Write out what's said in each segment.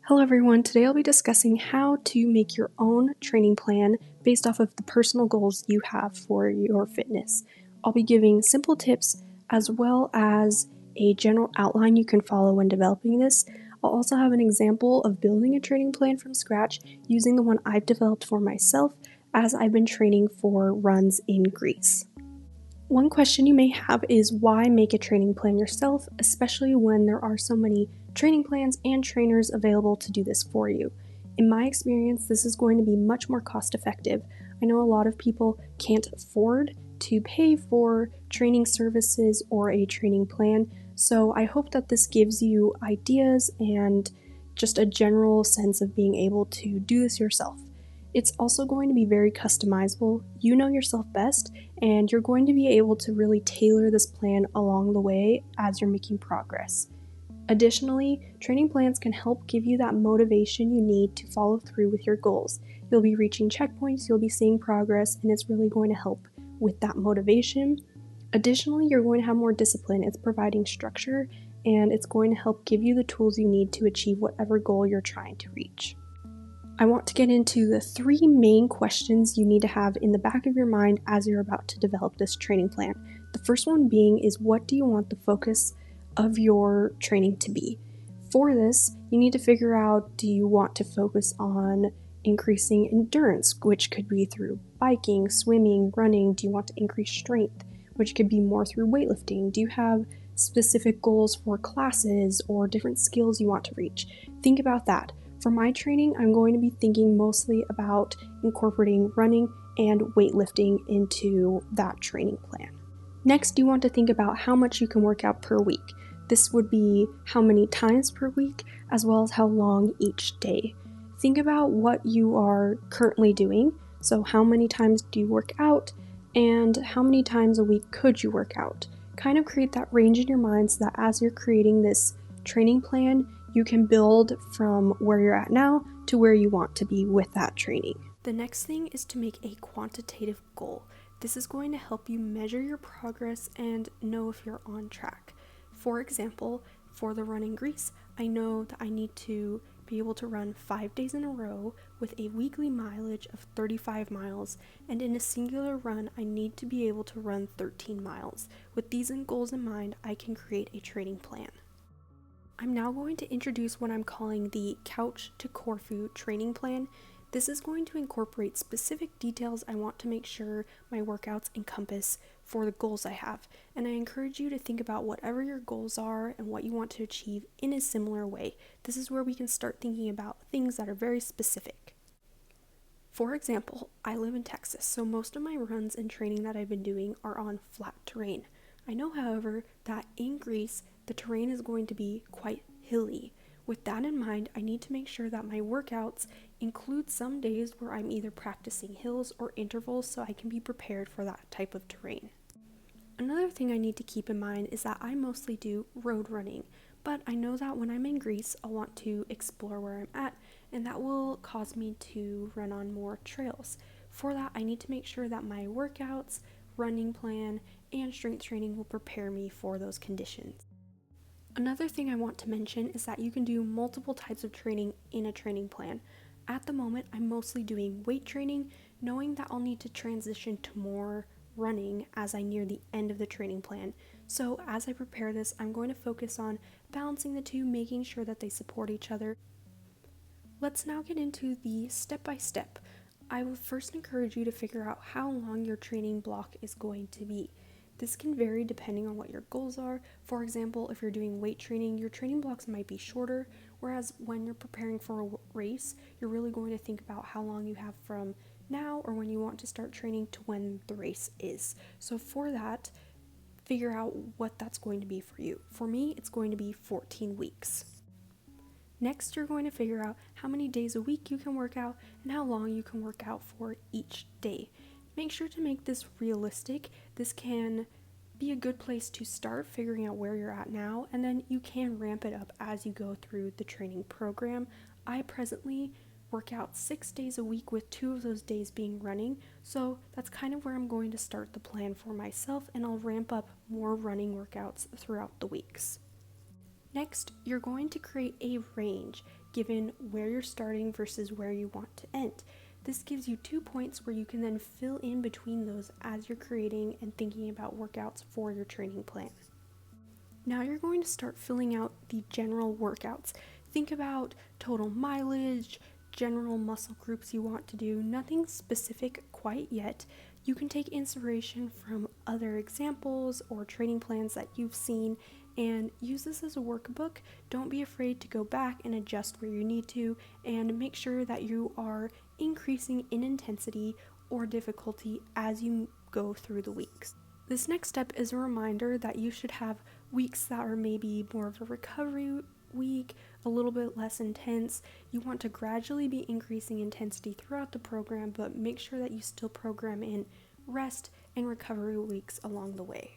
Hello everyone, today I'll be discussing how to make your own training plan based off of the personal goals you have for your fitness. I'll be giving simple tips as well as a general outline you can follow when developing this. I'll also have an example of building a training plan from scratch using the one I've developed for myself as I've been training for runs in Greece. One question you may have is why make a training plan yourself, especially when there are so many training plans and trainers available to do this for you. In my experience, this is going to be much more cost effective. I know a lot of people can't afford to pay for training services or a training plan, so I hope that this gives you ideas and just a general sense of being able to do this yourself. It's also going to be very customizable. You know yourself best, and you're going to be able to really tailor this plan along the way as you're making progress. Additionally, training plans can help give you that motivation you need to follow through with your goals. You'll be reaching checkpoints, you'll be seeing progress, and it's really going to help with that motivation. Additionally, you're going to have more discipline. It's providing structure, and it's going to help give you the tools you need to achieve whatever goal you're trying to reach. I want to get into the 3 main questions you need to have in the back of your mind as you're about to develop this training plan. The first one being is, what do you want the focus of your training to be? For this, you need to figure out, do you want to focus on increasing endurance, which could be through biking, swimming, running? Do you want to increase strength, which could be more through weightlifting? Do you have specific goals for classes or different skills you want to reach? Think about that. For my training, I'm going to be thinking mostly about incorporating running and weightlifting into that training plan. Next, you want to think about how much you can work out per week. This would be how many times per week, as well as how long each day. Think about what you are currently doing. So how many times do you work out, and how many times a week could you work out? Kind of create that range in your mind so that as you're creating this training plan, you can build from where you're at now to where you want to be with that training. The next thing is to make a quantitative goal. This is going to help you measure your progress and know if you're on track. For example, for the run in Greece, I know that I need to be able to run 5 days in a row with a weekly mileage of 35 miles, and in a singular run, I need to be able to run 13 miles. With these goals in mind, I can create a training plan. I'm now going to introduce what I'm calling the Couch to Corfu training plan. This is going to incorporate specific details I want to make sure my workouts encompass for the goals I have. And I encourage you to think about whatever your goals are and what you want to achieve in a similar way. This is where we can start thinking about things that are very specific. For example, I live in Texas, so most of my runs and training that I've been doing are on flat terrain. I know, however, that in Greece, the terrain is going to be quite hilly. With that in mind, I need to make sure that my workouts include some days where I'm either practicing hills or intervals so I can be prepared for that type of terrain. Another thing I need to keep in mind is that I mostly do road running, but I know that when I'm in Greece, I'll want to explore where I'm at, and that will cause me to run on more trails. For that, I need to make sure that my workouts, running plan, and strength training will prepare me for those conditions. Another thing I want to mention is that you can do multiple types of training in a training plan. At the moment, I'm mostly doing weight training, knowing that I'll need to transition to more running as I near the end of the training plan. So as I prepare this, I'm going to focus on balancing the two, making sure that they support each other. Let's now get into the step-by-step. I will first encourage you to figure out how long your training block is going to be. This can vary depending on what your goals are. For example, if you're doing weight training, your training blocks might be shorter, whereas when you're preparing for a race, you're really going to think about how long you have from now or when you want to start training to when the race is. So for that, figure out what that's going to be for you. For me, it's going to be 14 weeks. Next, you're going to figure out how many days a week you can work out and how long you can work out for each day. Make sure to make this realistic. This can be a good place to start figuring out where you're at now, and then you can ramp it up as you go through the training program. I presently work out 6 days a week, with 2 of those days being running, so that's kind of where I'm going to start the plan for myself, and I'll ramp up more running workouts throughout the weeks. Next, you're going to create a range. given where you're starting versus where you want to end. This gives you 2 points where you can then fill in between those as you're creating and thinking about workouts for your training plan. Now you're going to start filling out the general workouts. Think about total mileage, general muscle groups you want to do, nothing specific quite yet. You can take inspiration from other examples or training plans that you've seen and use this as a workbook. Don't be afraid to go back and adjust where you need to, and make sure that you are increasing in intensity or difficulty as you go through the weeks. This next step is a reminder that you should have weeks that are maybe more of a recovery week, a little bit less intense. You want to gradually be increasing intensity throughout the program, but make sure that you still program in rest and recovery weeks along the way.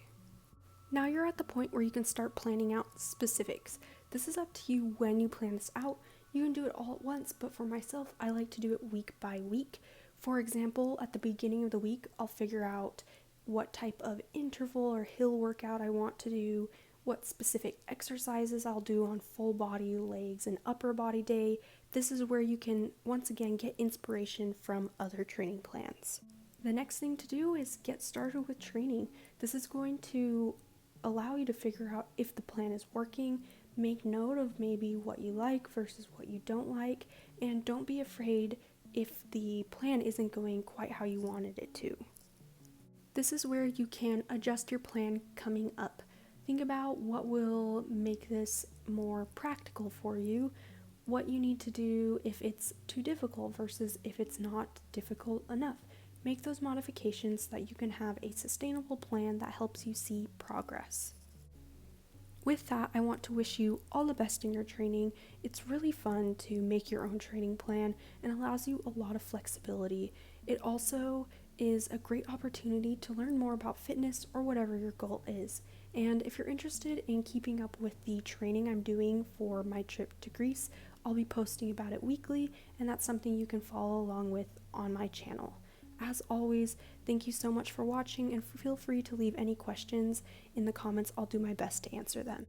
Now you're at the point where you can start planning out specifics. This is up to you when you plan this out. You can do it all at once, but for myself, I like to do it week by week. For example, at the beginning of the week, I'll figure out what type of interval or hill workout I want to do, what specific exercises I'll do on full body, legs, and upper body day. This is where you can once again get inspiration from other training plans. The next thing to do is get started with training. This is going to allow you to figure out if the plan is working. Make note of maybe what you like versus what you don't like, and don't be afraid if the plan isn't going quite how you wanted it to. This is where you can adjust your plan coming up. Think about what will make this more practical for you, what you need to do if it's too difficult versus if it's not difficult enough. Make those modifications so that you can have a sustainable plan that helps you see progress. With that, I want to wish you all the best in your training. It's really fun to make your own training plan and allows you a lot of flexibility. It also is a great opportunity to learn more about fitness or whatever your goal is. And if you're interested in keeping up with the training I'm doing for my trip to Greece, I'll be posting about it weekly, and that's something you can follow along with on my channel. As always, thank you so much for watching, and feel free to leave any questions in the comments. I'll do my best to answer them.